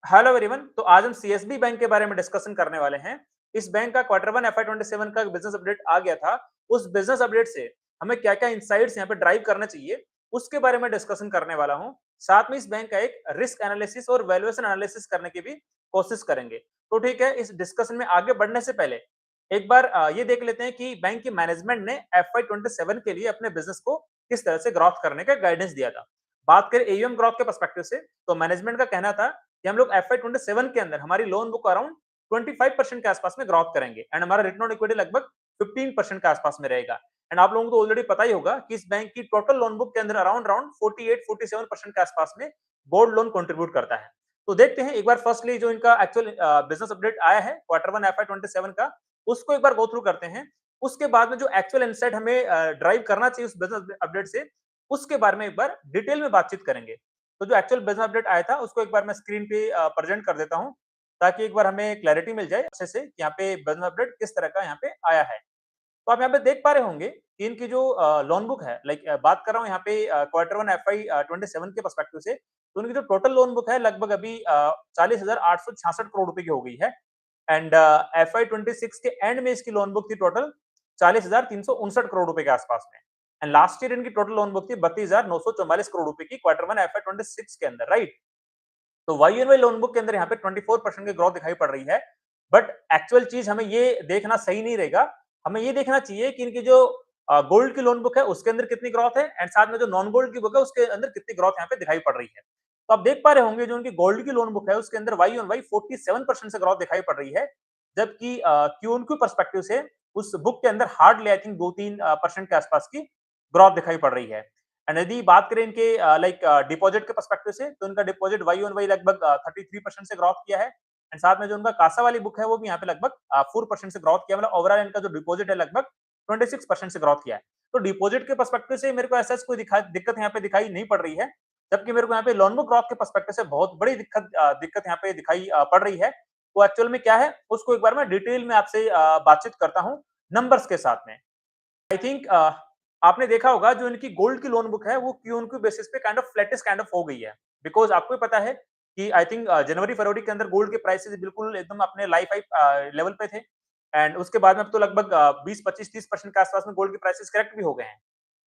Hello everyone. तो आज हम सीएसबी बैंक के बारे में डिस्कशन करने वाले हैं। इस बैंक का क्वार्टर वन एफआई 27 का बिजनेस अपडेट आ गया था। उस बिजनेस अपडेट से हमें क्या-क्या इनसाइट्स यहाँ पे ड्राइव करना चाहिए, उसके बारे में डिस्कशन करने वाला हूँ। साथ में इस बैंक का एक रिस्क एनालिसिस और वैल्यूएशन एनालिसिस करने की भी कोशिश करेंगे। तो ठीक है, इस डिस्कशन में आगे बढ़ने से पहले एक बार ये देख लेते हैं कि बैंक की मैनेजमेंट ने एफआई 27 के लिए अपने बिजनेस को किस तरह से ग्रोथ करने का गाइडेंस दिया था। बात करें एयूएम ग्रोथ के पर्सपेक्टिव से, तो मैनेजमेंट का कहना था कि हम लोग एफआई 27 के अंदर हमारी लोन बुक अराउंड 25% के आसपास में ग्रोथ करेंगे एंड हमारा रिटर्न ऑन इक्विटी लगभग 15% के आसपास में रहेगा। एंड आप लोगों को तो ऑलरेडी पता ही होगा कि इस बैंक की टोटल लोन बुक के अंदर अराउंड अराउंड 48-47% के आसपास में गोल्ड लोन कंट्रीब्यूट करता है। तो देखते हैं एक बार फर्स्टली जो इनका एक्चुअल बिजनेस अपडेट आया है क्वार्टर वन एफआई 27 का, उसको एक बार गो थ्रू करते हैं। उसके बाद में जो एक्चुअल इनसाइट हमें ड्राइव करना चाहिए उस बिजनेस अपडेट से, उसके बारे में एक बार डिटेल में बातचीत करेंगे। तो जो एक्चुअल बिजनेस अपडेट आया था उसको एक बार मैं स्क्रीन पे प्रेजेंट कर देता हूँ, ताकि एक बार हमें क्लैरिटी मिल जाए अच्छे से कि यहाँ पे बिजनेस अपडेट किस तरह का यहाँ पे आया है। तो आप यहाँ पे देख पा रहे होंगे कि इनकी जो लोन बुक है, लाइक बात कर रहा हूँ यहाँ पे क्वार्टर वन एफआई 27 के पर्सपेक्टिव से, तो उनकी जो टोटल लोन बुक है लगभग अभी 40,866 करोड़ रुपए की हो गई है। एंड एफआई 26 के एंड में इसकी लोन बुक थी टोटल 40,359 करोड़ रुपए के आसपास में। एंड लास्ट ईयर इनकी टोटल लोन बुक थी 32,944 करोड़ रुपए की क्वार्टर वन एफआई 26 के अंदर, राइट। तो Y N Y loan book के अंदर यहाँ पे 24% की ग्रोथ दिखाई पड़ रही है। बट एक्चुअल चीज हमें ये देखना सही नहीं रहेगा। हमें ये देखना चाहिए कि इनकी जो गोल्ड की लोन बुक है उसके अंदर कितनी ग्रोथ है एंड साथ में जो नॉन गोल्ड की बुक है उसके अंदर कितनी ग्रोथ यहाँ पे दिखाई पड़ रही है। तो आप देख पा रहे होंगे जो उनकी गोल्ड की लोन बुक है उसके अंदर वाई ऑन वाई 47% से ग्रोथ दिखाई पड़ रही है। जबकि क्यू ऑन क्यू परस्पेक्टिव से उस बुक के अंदर हार्डली आई थिंक 2-3% के आसपास की ग्रोथ दिखाई पड़ रही है। एंड यदि बात करें इनके लाइक डिपॉजिट के पर्सपेक्टिव से, तो इनका डिपॉजिट वाई ऑन वाई लगभग 33% से ग्रोथ किया है। एंड साथ में जो उनका कासा वाली बुक है वो भी यहाँ पे लगभग 4% से ग्रोथ किया, मतलब ओवरऑल इनका जो डिपॉजिट है लगभग 26% से ग्रोथ किया है। तो डिपॉजिट के पर्सपेक्टिव से मेरे को ऐसा कोई दिक्कत यहाँ पे दिखाई नहीं पड़ रही है। जबकि मेरे को यहाँ पे लोन बुक ग्रोथ के पर्सपेक्टिव से बहुत बड़ी दिक्कत यहाँ पे दिखाई पड़ रही है। तो एक्चुअल में क्या है उसको एक बार मैं डिटेल में आपसे बातचीत करता हूँ नंबर्स के साथ में। आई थिंक आपने देखा होगा जो इनकी गोल्ड की लोन बुक है वो क्यू ऑन क्यू बेसिस पे काइंड ऑफ हो गई है। बिकॉज़ आपको भी पता है कि आई थिंक जनवरी फरवरी के अंदर गोल्ड के प्राइसेस बिल्कुल एकदम अपने लाइफ हाई लेवल पे थे। एंड उसके बाद में अब तो लगभग 20-25-30% के आसपास में गोल्ड के प्राइसेस करेक्ट भी हो गए हैं।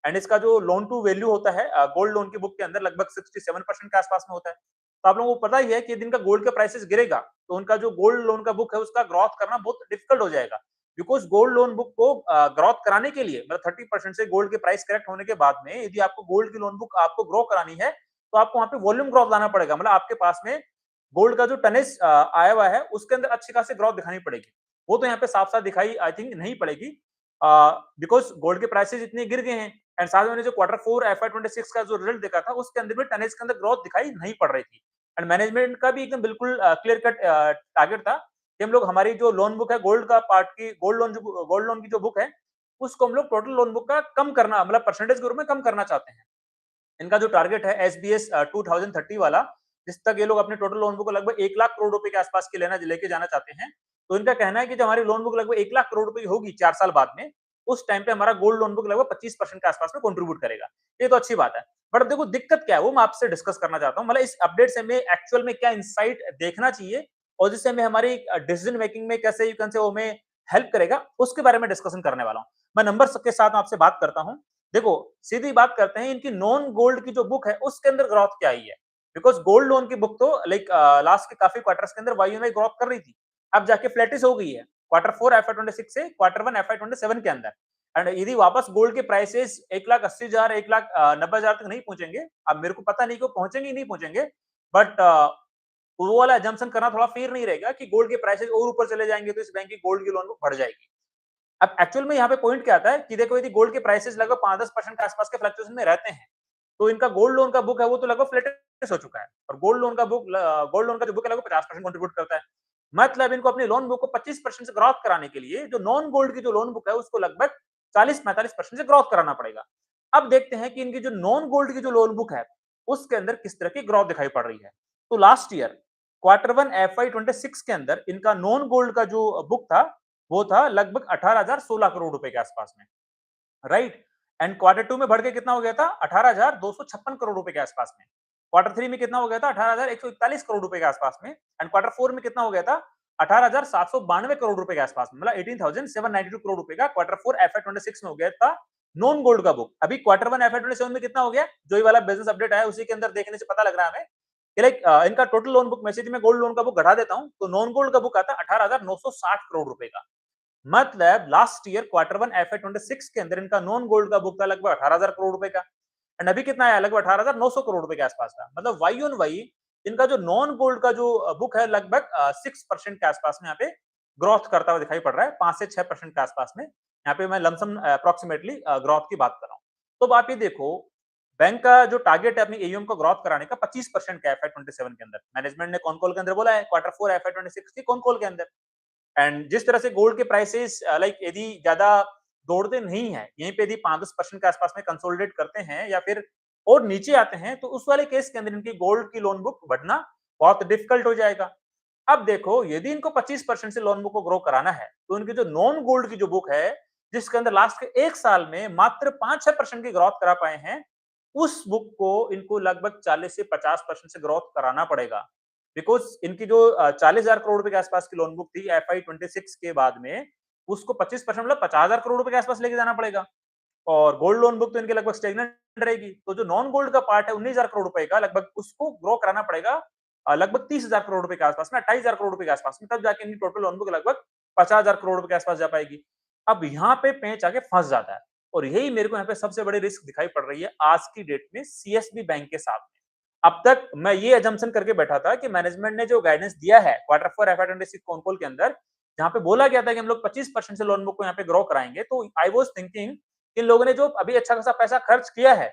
एंड इसका जो लोन टू वैल्यू होता है गोल्ड लोन की बुक के अंदर लगभग 67% के आसपास में होता है। तो आप लोगों को पता ही है कि यदि इनका गोल्ड का प्राइसेस गिरेगा तो उनका जो गोल्ड लोन का बुक है उसका ग्रोथ करना बहुत डिफिकल्ट हो जाएगा। बिकॉज़ गोल्ड लोन बुक को ग्रोथ कराने के लिए मतलब 30% से गोल्ड के प्राइस करेक्ट होने के बाद में यदि आपको गोल्ड की लोन बुक आपको ग्रो करानी है, तो आपको वहाँ पे वॉल्यूम ग्रोथ लाना पड़ेगा। मतलब आपके पास में गोल्ड का जो टनेज आया हुआ है उसके अंदर अच्छी खासी ग्रोथ दिखानी पड़ेगी। वो तो यहाँ पे साफ-साफ दिखाई आई थिंक नहीं पड़ेगी। बिकॉज़ गोल्ड के प्राइसेस इतने गिर गए हैं एंड साथ में मैंने जो क्वार्टर 4 एफआई 26 का जो रिजल्ट देखा था उसके अंदर भी टनेज के अंदर ग्रोथ दिखाई नहीं पड़ रही थी। एंड मैनेजमेंट का भी एकदम बिल्कुल क्लियर कट टारगेट था कि हम लोग हमारी जो लोन बुक है गोल्ड का पार्ट की गोल्ड लोन की जो बुक है उसको हम लोग टोटल लोन बुक का कम करना मतलब परसेंटेज के रूप में कम करना चाहते हैं। इनका जो टारगेट है एसबीएस 2030 वाला, जिस तक ये लोग अपने टोटल लोन बुक को लगभग 1 लाख करोड़ रुपए के आसपास की लेके जाना चाहते हैं। तो इनका कहना है कि जब हमारी लोन बुक लगभग 1 लाख करोड़ रुपए की होगी 4 साल बाद में, उस टाइम पे हमारा गोल्ड लोन बुक लगभग 25% के आसपास में कंट्रीब्यूट करेगा। ये तो अच्छी बात है। बट अब देखो दिक्कत क्या है वो मैं आपसे डिस्कस करना चाहता हूँ। मतलब इस अपडेट से हमें एक्चुअल में क्या इनसाइट देखना चाहिए और जिससे हमें हमारी डिसीजन मेकिंग में कैसे यू कैन से वो हमें हेल्प करेगा, उसके बारे में डिस्कशन करने वाला हूँ। मैं नंबर्स के साथ आपसे बात करता हूँ। देखो, सीधी बात करते हैं इनकी नॉन गोल्ड की जो बुक है उसके अंदर ग्रोथ क्या आई है। बिकॉज़ गोल्ड लोन की बुक तो लाइक लास्ट के काफ़ी क्वार्टर्स के अंदर वाई-ऑन-वाई ग्रोथ कर रही थी। अब जाके फ्लैटिश हो गई है। क्वार्टर 4 एफआई 26 से क्वार्टर 1 एफआई 27 के अंदर। एंड यदि वापस गोल्ड के प्राइसेस 1,80,000 1,90,000 तक नहीं पहुंचेंगे, अब मेरे को पता नहीं कि वो पहुंचेंगे ही नहीं पहुंचेंगे, बट वो वाला अजम्पशन करना थोड़ा फेयर नहीं रहेगा कि गोल्ड के प्राइसेस और ऊपर चले जाएंगे तो इस बैंक की गोल्ड की लोन बुक बढ़ जाएगी। अब एक्चुअल में यहाँ पे पॉइंट क्या आता है कि देखो यदि गोल्ड के प्राइसेस लगभग 5-10% के आसपास के फ्लक्चुएशन में रहते हैं, तो इनका गोल्ड लोन का बुक है वो तो लगभग फ्लैटिश हो चुका है और गोल्ड लोन का जो बुक है लगभग 50% कंट्रीब्यूट करता है। मतलब इनको अपनी लोन बुक को 25% से ग्रोथ कराने के लिए जो नॉन गोल्ड की जो लोन बुक है उसको लगभग 40-45% से ग्रोथ कराना पड़ेगा। अब देखते हैं कि इनकी जो नॉन गोल्ड की जो लोन बुक है उसके अंदर किस तरह की ग्रोथ दिखाई पड़ रही है। तो लास्ट ईयर क्वार्टर 1 एफआई 26 के अंदर इनका नॉन गोल्ड का जो बुक था वो था लगभग 18,016 करोड़ रुपए के आसपास में, राइट। एंड क्वार्टर 2 में बढ़ के कितना हो गया था 18,256 करोड़ रुपए के आसपास में। क्वार्टर 3 में कितना हो गया था 18,141 करोड़ रुपए के आसपास में, एंड क्वार्टर 4 में कितना हो गया था 18,792 करोड़ रुपए के आसपास में, मतलब 18,792 करोड़ रुपए का क्वार्टर 4 FY26 में हो गया था नॉन गोल्ड का बुक। अभी क्वार्टर 1 FY27 में कितना हो गया, जो ये वाला बिजनेस अपडेट आया उसी के अंदर देखने से पता लग रहा है हमें कि लाइक इनका टोटल लोन बुक में से मैं गोल्ड लोन का बुक घटा देता हूं तो नॉन गोल्ड का बुक आता है 18,960 करोड़ रुपए का। मतलब लास्ट ईयर क्वार्टर 1 FY26 के अंदर इनका नॉन गोल्ड का बुक था लगभग 18,000 करोड़ रुपए का, एंड अभी कितना आया लगभग 18,900 करोड़ रुपए के आसपास का। मतलब वाई ऑन वाई इनका जो नॉन गोल्ड का जो बुक है लगभग 6% के आसपास में यहाँ पे ग्रोथ करता हुआ दिखाई पड़ रहा है, 5 से 6% के आसपास में। यहाँ पे मैं लमसम अप्रोक्सीमेटली ग्रोथ की बात कर रहा हूँ। तो अब आप ये देखो, बैंक का जो टारगेट है अपनी एयूएम को ग्रोथ कराने का 25% का FY27 के अंदर, मैनेजमेंट ने कॉन कॉल के अंदर बोला है क्वार्टर 4 FY26 की कॉन कॉल के अंदर। एंड जिस तरह से गोल्ड के प्राइसेस लाइक यदि ज्यादा दौड़ते नहीं है, यहीं पे यदि 5-10% के आसपास में कंसोलिडेट करते हैं या फिर और नीचे आते हैं, तो उस वाले केस के अंदर इनकी गोल्ड की लोन बुक बढ़ना बहुत डिफिकल्ट हो जाएगा। अब देखो, यदि इनको 25% से लोन बुक को ग्रो कराना है, तो इनकी जो नॉन गोल्ड की जो बुक है, जिसके अंदर लास्ट के 1 साल में मात्र 5-6% की ग्रोथ करा पाए हैं, उस बुक को इनको लगभग 40 से 50% से ग्रोथ कराना पड़ेगा। बिकॉज़ इनकी जो 40,000 करोड़ रुपए के आसपास की लोन बुक थी FY26 के बाद में, उसको 25% मतलब 50,000 करोड़ रुपए के आसपास लेके जाना पड़ेगा। और गोल्ड लोन बुक तो इनके लगभग स्टेगनेंट रहेगी। तो जो नॉन गोल्ड का पार्ट है 19,000 करोड़ रुपए का, लगभग उसको ग्रो कराना पड़ेगा लगभग 30,000 करोड़ रुपए के आसपास में, 28,000 करोड़ रुपए के आसपास में, तब जाके इनकी टोटल लोन बुक लगभग 50,000 करोड़ रुपए के आसपास जा पाएगी। अब यहाँ पे पेंच आके फंस जाता है, और यही मेरे को यहाँ पे सबसे बड़ी रिस्क दिखाई पड़ रही है आज की डेट में सीएसबी बैंक के साथ में। अब तक मैं ये अजम्पशन करके बैठा था कि मैनेजमेंट ने जो गाइडेंस दिया है क्वार्टर 4 FY26 कॉन कॉल के अंदर, जहाँ पे बोला गया था कि हम लोग 25% से लोन बुक को यहाँ पे ग्रो कराएंगे, तो आई वाज थिंकिंग इन लोगों ने जो अभी अच्छा खासा पैसा खर्च किया है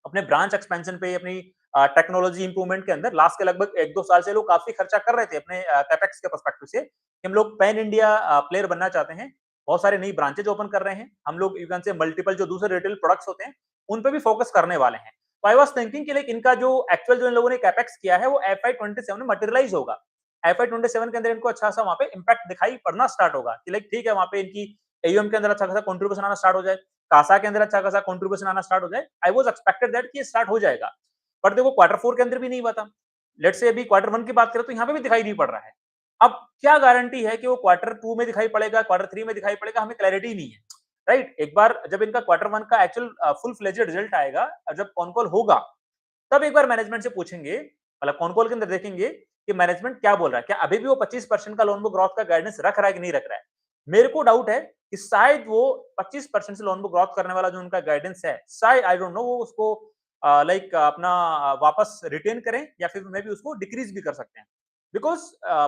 अपने ब्रांच एक्सपेंशन पे, अपनी टेक्नोलॉजी इंप्रूवमेंट के अंदर, लास्ट के लगभग 1-2 साल से लोग काफी खर्चा कर रहे थे अपने कैपेक्स के पर्सपेक्टिव से कि हम लोग पैन इंडिया प्लेयर बनना चाहते हैं, बहुत सारे नई ब्रांचेज ओपन कर रहे हैं, हम लोग यू कैन से मल्टीपल जो दूसरे रिटेल प्रोडक्ट्स होते हैं उन पे भी फोकस करने वाले हैं। तो आई वाज थिंकिंग कि लाइक इनका जो एक्चुअल जो इन लोगों ने कैपेक्स किया है वो FY27 में मटेरियलाइज होगा। FY27 के अंदर इनको अच्छा सा वहां पे इंपैक्ट दिखाई पड़ना स्टार्ट होगा कि लाइक ठीक है, वहां पे इनकी एयूएम के अंदर अच्छा खासा कंट्रीब्यूशन आना स्टार्ट हो जाए, कासा के अंदर अच्छा खासा कंट्रीब्यूशन आना स्टार्ट हो जाए। आई वाज एक्सपेक्टेड दैट कि ये स्टार्ट हो जाएगा, बट देखो क्वार्टर 4 के अंदर भी नहीं हुआ था। लेट्स से अभी क्वार्टर 1 की बात करें तो यहाँ पे भी दिखाई नहीं पड़ रहा है। अब क्या गारंटी है कि वो क्वार्टर 2 में दिखाई पड़ेगा, क्वार्टर 3 में दिखाई पड़ेगा, हमें क्लैरिटी नहीं है, राइट? एक बार जब इनका क्वार्टर 1 का एक्चुअल फुल फ्लेजेड रिजल्ट आएगा, जब कॉन कॉल होगा, तब एक बार मैनेजमेंट से पूछेंगे, मतलब कॉन कॉल के अंदर देखेंगे कि मैनेजमेंट क्या बोल रहा है, क्या अभी भी वो 25% का लोन बुक ग्रोथ का गाइडेंस रख रहा है कि नहीं रख रहा है। मेरे को डाउट है कि शायद वो 25% से लोन बुक ग्रोथ करने वाला जो उनका गाइडेंस है, शायद आई डोंट नो वो उसको लाइक अपना वापस रिटेन करें या फिर मे बी उसको डिक्रीज भी कर सकते हैं। बिकॉज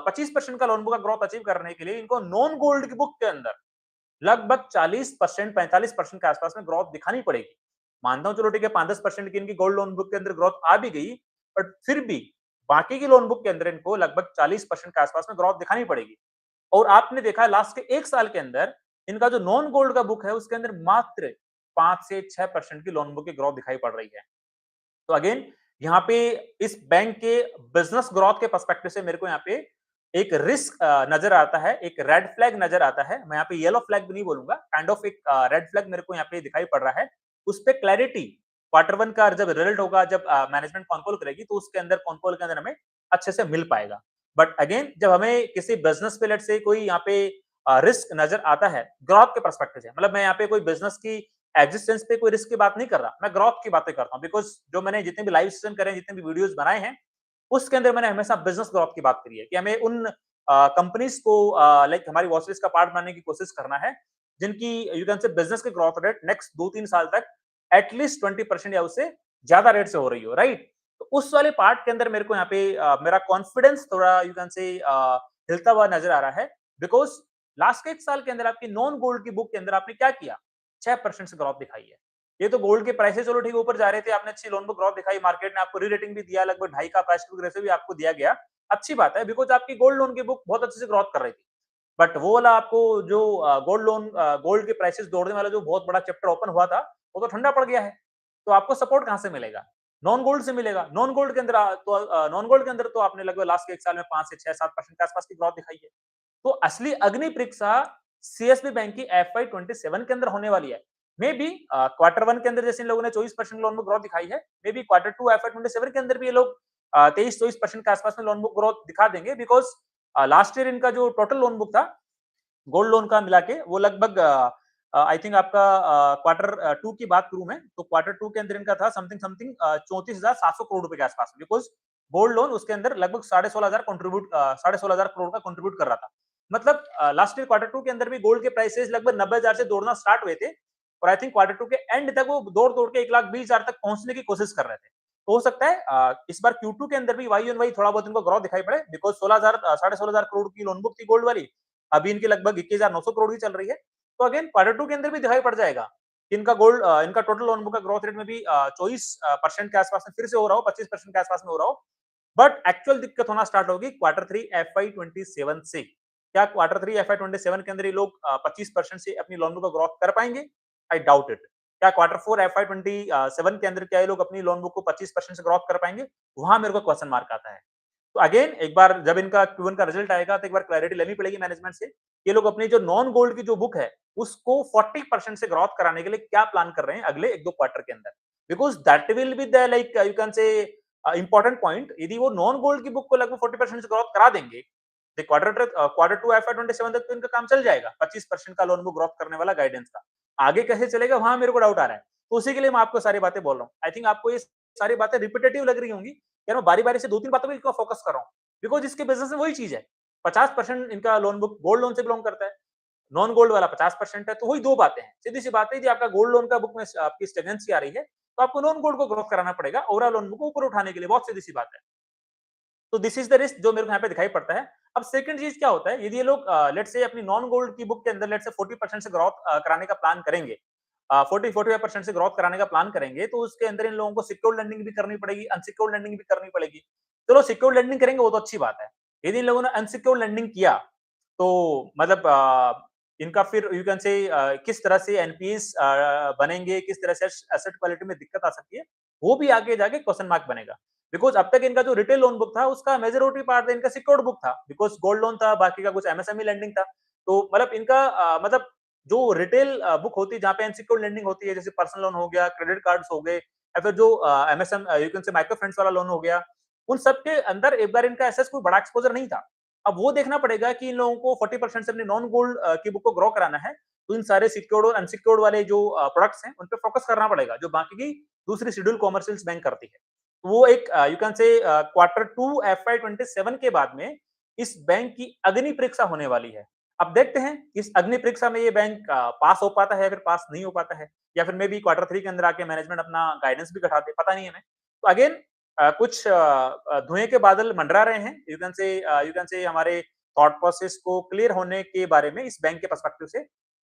25% का लोन बुक का ग्रोथ अचीव करने के लिए इनको नॉन गोल्ड की बुक के अंदर लगभग 40% 45% के आसपास में ग्रोथ दिखानी पड़ेगी। मानता हूं चलो ठीक है, 5-10% की इनकी गोल्ड लोन बुक के अंदर ग्रोथ आ भी गई, बट फिर भी बाकी की लोन बुक के अंदर इनको लगभग 40% के आसपास में ग्रोथ दिखानी पड़ेगी। और आपने देखा लास्ट के 1 साल के अंदर इनका जो नॉन गोल्ड का बुक है उसके अंदर मात्र 5 से 6% की लोन बुक की ग्रोथ दिखाई पड़ रही है। तो अगेन यहाँ पे इस बैंक के बिजनेस ग्रोथ के पर्सपेक्टिव से मेरे को यहाँ पे एक रिस्क नजर आता है, एक रेड फ्लैग नजर आता है। मैं यहाँ पे येलो फ्लैग भी नहीं बोलूंगा, काइंड ऑफ एक रेड फ्लैग मेरे को यहाँ पे दिखाई पड़ रहा है। उस पे क्लैरिटी क्वार्टर 1 का जब रिजल्ट होगा, जब मैनेजमेंट कॉन्कॉल करेगी, तो उसके अंदर कॉन्कॉल के अंदर हमें अच्छे से मिल पाएगा। बट अगेन जब हमें किसी बिजनेस पे लेट से कोई यहाँ पे रिस्क नजर आता है ग्रोथ के पर्सपेक्टिव से, मतलब मैं यहाँ पे कोई बिजनेस की एग्जिस्टेंस पे कोई रिस्क की बात नहीं कर रहा, मैं ग्रोथ की बातें करता हूँ। बिकॉज जो मैंने जितने भी लाइव सेशन करे, जितने भी वीडियोस बनाए हैं, उसके अंदर मैंने हमेशा बिजनेस ग्रोथ की बात करी है कि हमें उन कंपनीज को लाइक हमारी वॉच लिस्ट का पार्ट बनाने की कोशिश करना है जिनकी यू कैन से बिजनेस के ग्रोथ रेट नेक्स्ट 2-3 साल तक एटलीस्ट 20% या उससे ज्यादा रेट से हो रही हो, राइट? तो उस वाले पार्ट के अंदर मेरे को यहाँ पे मेरा कॉन्फिडेंस थोड़ा यू कैन से हिलता हुआ नजर आ रहा है। बिकॉज लास्ट के 1 साल के अंदर आपकी नॉन गोल्ड की बुक के अंदर आपने क्या किया, 6% से ग्रोथ दिखाई है। ये तो गोल्ड के प्राइसेस चलो ठीक ऊपर जा रहे थे, आपने अच्छी लोन बुक ग्रोथ दिखाई, मार्केट ने आपको री रेटिंग भी दिया, लगभग 2.5 का प्राइस टू रेशियो भी आपको दिया गया। अच्छी बात है, बिकॉज आपकी गोल्ड लोन की बुक बहुत अच्छे से ग्रोथ कर रही थी। बट वो वाला आपको जो गोल्ड लोन गोल्ड के प्राइसेस दौड़ने वाला जो बहुत बड़ा चैप्टर ओपन हुआ था, वो तो ठंडा पड़ गया है। तो आपको सपोर्ट कहां से मिलेगा? नॉन गोल्ड से मिलेगा। नॉन गोल्ड के अंदर नॉन गोल्ड के अंदर तो आपने लगभग लास्ट के 1 साल में 5 से 6-7% के आसपास की ग्रोथ दिखाई है। तो असली अग्नि परीक्षा सीएसबी बैंक की FY27 के अंदर होने वाली है। मे बी क्वार्टर 1 के अंदर जैसे इन लोगों ने 24% लोन बुक ग्रोथ दिखाई है, मे बी क्वार्टर 2 एफवाई 27 के अंदर भी ये लोग 23-24% के आसपास में लोन बुक ग्रोथ दिखा देंगे, बिकॉज़ लास्ट ईयर इनका जो टोटल लोन बुक था गोल्ड लोन का मिला के वो लगभग आई थिंक आपका क्वार्टर 2 की बात करूं मैं तो क्वार्टर 2 के अंदर इनका था समथिंग समथिंग 34,700 करोड़ रुपए के आसपास, बिकॉज गोल्ड लोन उसके अंदर लगभग 16,500 कंट्रीब्यूट 16,500 करोड़ का कंट्रीब्यूट कर रहा था। मतलब लास्ट ईयर क्वार्टर 2 के अंदर भी गोल्ड के प्राइसेस लगभग 90,000 से दौड़ना स्टार्ट हुए थे और आई थिंक क्वार्टर 2 के एंड तक वो दौड़ दौड़ के 1,20,000 तक पहुंचने की कोशिश कर रहे थे। तो हो सकता है इस बार Q2 के अंदर भी वाई ऑन वाई थोड़ा बहुत इनको ग्रोथ दिखाई पड़े, बिकॉज 16,000 16,500 करोड़ की लोन बुक थी गोल्ड वाली, अभी इनकी लगभग 21,900 करोड़ की चल रही है। तो अगेन क्वार्टर 2 के अंदर भी दिखाई पड़ जाएगा कि इनका गोल्ड इनका टोटल लोन बुक का ग्रोथ रेट में भी 24% के आसपास में फिर से हो रहा हो, 25% के आसपास में हो रहा हो। बट एक्चुअल दिक्कत होना स्टार्ट होगी क्वार्टर 3 एफआई 27 से। क्या क्वार्टर 3 एफआई 27 के अंदर ये लोग 25% से अपनी लोन बुक का ग्रोथ कर पाएंगे? I doubt it. क्या क्वार्टर 4 एफआई 27 के अंदर क्या ये लोग अपनी लोन बुक को 25% से ग्रोथ कर पाएंगे? वहां मेरे को क्वेश्चन मार्क आता है। तो अगेन एक बार जब इनका Q1 का रिजल्ट आएगा तो एक बार क्लैरिटी लेनी पड़ेगी मैनेजमेंट से। ये लोग अपनी जो नॉन गोल्ड की जो बुक है उसको 40% से ग्रोथ कराने के लिए क्या प्लान कर रहे हैं अगले 1-2 क्वार्टर के अंदर, because that will be the like you can say important point. यदि वो नॉन गोल्ड की बुक को लगभग 40% से ग्रोथ करा देंगे तो क्वार्टर 2 एफआई 27 तक तो इनका काम चल जाएगा 25% का लोन बुक ग्रोथ करने वाला गाइडेंस का। आगे कैसे चलेगा वहां मेरे को डाउट आ रहा है। तो उसी के लिए मैं आपको सारी बातें बोल रहा हूँ। आई थिंक आपको ये सारी बातें रिपीटेटिव लग रही होंगी, यार मैं बारी बारी से 2-3 बातों पे फोकस कर रहा हूँ, बिकॉज इसके बिजनेस में वही चीज है। 50% इनका लोन बुक गोल्ड लोन से बिलोंग करता है, नॉन गोल्ड वाला 50% है, तो वही दो बातें हैं। सीधी सी बात है, यदि आपका गोल्ड लोन का बुक में आपकी स्टेगनेंसी आ रही है तो आपको नॉन गोल्ड को ग्रोथ कराना पड़ेगा ओवरऑल लोन बुक को ऊपर उठाने के लिए। बहुत सीधी सी बात है। तो दिस इज द रिस्क जो मेरे को यहाँ पे दिखाई पड़ता है। अब सेकंड चीज क्या होता है, यदि ये लोग लेट्स से अपनी नॉन गोल्ड की बुक के अंदर लेट्स से 40% से ग्रोथ कराने का प्लान करेंगे, 40-45% से ग्रोथ कराने का प्लान करेंगे, तो उसके अंदर इन लोगों को सिक्योर्ड लैंडिंग भी करनी पड़ेगी, अनसिक्योर्ड लैंडिंग भी करनी पड़ेगी। चलो सिक्योर्ड लैंडिंग करेंगे वो तो अच्छी बात है। यदि इन लोगों ने अनसिक्योर्ड लैंडिंग किया तो मतलब इनका फिर यू कैन से किस तरह से एनपीएस बनेंगे, किस तरह से एसेट क्वालिटी में दिक्कत आ सकती है, वो भी आगे जाके क्वेश्चन मार्क बनेगा। बिकॉज अब तक इनका जो रिटेल लोन बुक था उसका मेजोरिटी पार्ट इनका सिक्योर्ड बुक था, बिकॉज गोल्ड लोन था, बाकी का कुछ एमएसएमई लेंडिंग था। तो मतलब इनका मतलब जो रिटेल बुक होती है जहाँ पे अनसिक्योर्ड लेंडिंग होती है, जैसे पर्सनल लोन हो गया, क्रेडिट कार्ड्स हो गए, या फिर जो MSM you can say micro finance वाला लोन हो गया, उन सब के अंदर एक बार इनका ऐसा कोई बड़ा एक्सपोजर नहीं था। अब वो देखना पड़ेगा कि इन लोगों को 40% से अपनी नॉन गोल्ड की बुक को ग्रो कराना है, तो इन सारे सिक्योर्ड और अनसिक्योर्ड वाले जो प्रोडक्ट्स हैं उन पे फोकस करना पड़ेगा, जो बाकी की दूसरी शेड्यूल कॉमर्शियल्स बैंक करती है। तो वो एक you can say quarter 2 FI 27 के बाद में इस बैंक की अग्नि परीक्षा होने वाली है। अब देखते हैं इस अग्नि परीक्षा में ये बैंक पास हो पाता है या फिर पास नहीं हो पाता है, या फिर मे बी क्वार्टर 3 के अंदर आके मैनेजमेंट अपना गाइडेंस भी घटा दे, पता नहीं है हमें। तो अगेन कुछ धुएं के बादल मंडरा रहे हैं, यू कैन से हमारे थॉट प्रोसेस को क्लियर होने के बारे में इस बैंक के पर्सपेक्टिव से।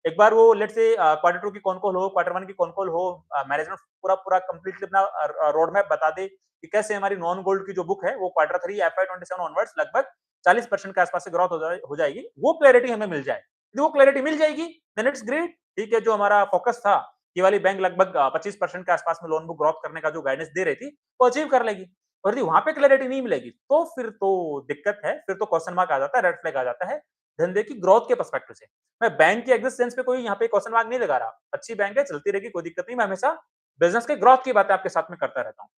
एक बार वो लेट्स से क्वार्टर 2 की कौन कॉल हो, क्वार्टर 1 की कौन कॉल हो, मैनेजमेंट पूरा पूरा कंप्लीटली अपना रोड मैप बता दे कि कैसे हमारी नॉन गोल्ड की जो बुक है वो क्वार्टर 3 एफआई 27 ऑनवर्ड्स लगभग 40% के आसपास से ग्रोथ हो जाएगी। वो क्लैरिटी हमें मिल जाए, यदि वो क्लैरिटी मिल जाएगी देन इट्स ग्रेट। ठीक है, जो हमारा फोकस था, ये वाली बैंक लगभग 25% के आसपास में लोन बुक ग्रोथ करने का जो गाइडेंस दे रही थी वो अचीव कर लेगी। और यदि वहां पे क्लैरिटी नहीं मिलेगी तो फिर तो दिक्कत है, फिर तो क्वेश्चन मार्क आ जाता है, रेड फ्लैग आ जाता है धंधे की ग्रोथ के पर्सपेक्टिव से। मैं बैंक की एग्जिस्टेंस पे कोई यहाँ पे क्वेश्चन मार्क नहीं लगा रहा, अच्छी बैंक है, चलती रहेगी, कोई दिक्कत नहीं। मैं हमेशा बिजनेस के ग्रोथ की बातें आपके साथ में करता रहता हूँ।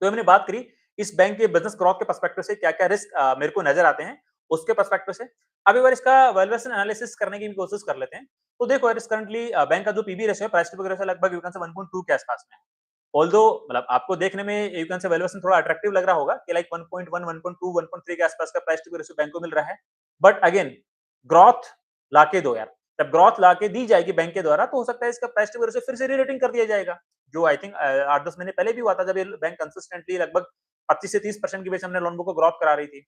तो हमने बात करी इस बैंक के बिजनेस ग्रोथ के पर्सपेक्टिव से क्या क्या रिस्क मेरे को नजर आते हैं, उसके पर्सपेक्टिव से अब एक बार इसका वैल्यूएशन एनालिसिस करने की कोशिश कर लेते हैं। तो देखो इस करंटली बैंक का जो पीबी रेशियो है, प्राइस टू बुक रेशियो, लगभग यू कैन से 1.2 के आसपास में है। ऑल्दो मतलब आपको देखने में यू कैन से वैल्यूएशन थोड़ा अट्रैक्टिव लग रहा होगा कि लाइक 1.1 1.2 1.3 के आसपास का प्राइस टू रेशियो बैंक को मिल रहा है। बट अगेन ग्रोथ लाके दो यार, जब ग्रोथ लाके दी जाएगी बैंक के द्वारा तो हो सकता है इसका प्राइस टू रेशियो फिर से री-रेटिंग कर दिया जाएगा, जो आई थिंक 8-10 महीने पहले भी हुआ था जब ये बैंक कंसिस्टेंटली लगभग 25 से 30% की बेस हमने लोन बुक को ग्रोथ करा रही थी।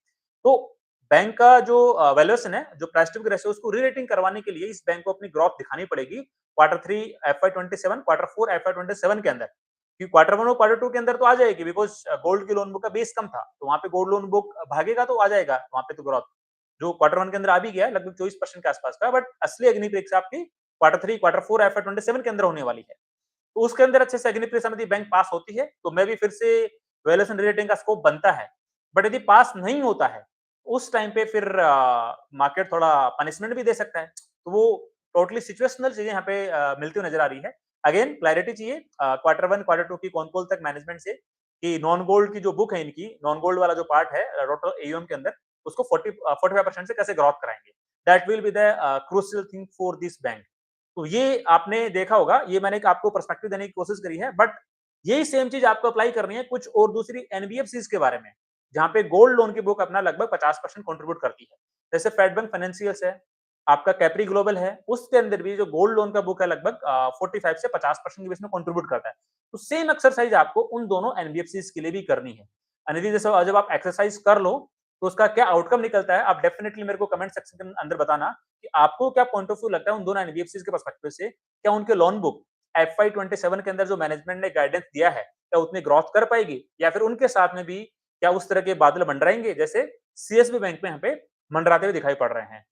तो बैंक का जो वैल्यूएशन है, जो प्राइस टू रेशियो, उसको री-रेटिंग करवाने के लिए इस बैंक को अपनी ग्रोथ दिखानी पड़ेगी क्वार्टर 3 एफवाई 27, क्वार्टर 4 एफवाई 27 के अंदर। क्योंकि क्वार्टर 1 और क्वार्टर 2 के अंदर तो आ जाएगी, बिकॉज़ गोल्ड की लोन बुक का बेस कम था, तो वहाँ पे गोल्ड लोन बुक भागेगा तो आ जाएगा वहाँ पे तो ग्रोथ। जो क्वार्टर 1 के अंदर आ भी गया है लगभग 24% के आसपास का, बट असली अग्नि परीक्षा आपकी क्वार्टर 3 क्वार्टर 4 एफवाई 27 के अंदर होने वाली है। तो उसके अंदर अच्छे से अग्नि परीक्षा में यदि बैंक पास होती है तो मैं भी फिर से वैल्यूएशन री-रेटिंग का स्कोप बनता है। बट यदि पास नहीं होता है, उस टाइम पे फिर मार्केट थोड़ा पनिशमेंट भी दे सकता है। तो वो टोटली सिचुएशनल चीजें यहाँ पे मिलती हुई नजर आ रही है। अगेन क्लैरिटी चाहिए क्वार्टर 1 क्वार्टर 2 की कौन-कौन तक मैनेजमेंट से कि नॉन गोल्ड की जो बुक है इनकी, नॉन गोल्ड वाला जो पार्ट है टोटल एयूएम के अंदर उसको 45% से कैसे ग्रोथ कराएँगे। That will be the crucial thing for this bank. तो ये आपने देखा होगा, ये मैंने एक आपको पर्सपेक्टिव देने की कोशिश करी है, बट यही सेम चीज़ आपको अप्लाई करनी है कुछ और दूसरी एनबीएफसीज़ के बारे में, जहाँ पे गोल्ड लोन की बुक अपना लगभग 50% कंट्रीब्यूट करती है। जैसे फेड बैंक फाइनेंशियल्स है, आपका कैप्री ग्लोबल है, उसके अंदर भी जो गोल्ड लोन का बुक है लगभग 45 से 50% के बीच में कंट्रीब्यूट करता है। तो सेम एक्सरसाइज आपको उन दोनों एनबीएफसीज़ के लिए भी करनी है। अनिधि जैसे जब आप एक्सरसाइज कर लो, तो उसका क्या आउटकम निकलता है, आप डेफिनिटली मेरे को कमेंट सेक्शन के अंदर बताना कि आपको क्या पॉइंट ऑफ व्यू लगता है उन दोनों एनबीएफसीज़ के पर्सपेक्टिव से, क्या उनके लोन बुक एफवाई 27 के अंदर जो मैनेजमेंट ने गाइडेंस दिया है, क्या उतनी ग्रोथ कर पाएगी या फिर उनके साथ में भी क्या उस तरह के बादल मंडराएंगे जैसे सीएसबी बैंक में यहाँ पे मंडराते हुए दिखाई पड़ रहे हैं।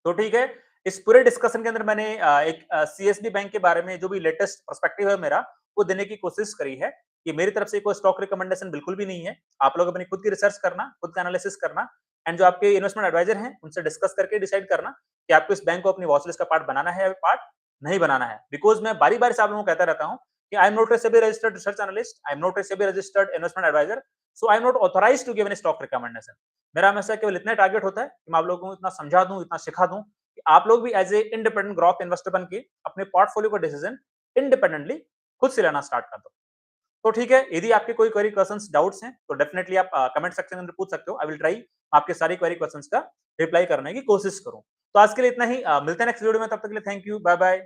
तो ठीक है, इस पूरे डिस्कशन के अंदर मैंने एक सीएसबी बैंक के बारे में जो भी लेटेस्ट पर्सपेक्टिव है मेरा, वो देने की कोशिश करी है कि मेरी तरफ से कोई स्टॉक रिकमेंडेशन बिल्कुल भी नहीं है। आप लोग अपनी खुद की रिसर्च करना, खुद का एनालिसिस करना एंड जो आपके इन्वेस्टमेंट एडवाइजर हैं, उनसे डिस्कस करके डिसाइड करना कि आपको इस बैंक को अपनी वॉच लिस्ट का पार्ट बनाना है या पार्ट नहीं बनाना है। बिकॉज़ मैं बारी-बारी से आप लोगों को कहता रहता हूँ कि I am not a SEBI registered research analyst, I am not a SEBI registered investment adviser, so I am not authorised to give any stock recommendation. मेरा हमेशा केवल इतना टारगेट होता है कि मैं आप लोगों को इतना समझा दूँ, इतना सिखा दूँ कि आप लोग भी as a independent growth investor बन के अपने पोर्टफोलियो का डिसीजन इंडिपेंडेंटली खुद से लेना स्टार्ट कर दो। तो ठीक है, यदि आपके कोई क्वेरी, क्वेश्चंस, डाउट्स हैं तो डेफिनिटली आप कमेंट सेक्शन में पूछ सकते हो। आई विल ट्राई आपके सारी क्वेरी, क्वेश्चंस का रिप्लाई करने की कोशिश करूँ। तो आज के लिए इतना ही, मिलते हैं नेक्स्ट वीडियो में, तब तक के लिए थैंक यू, बाय बाय।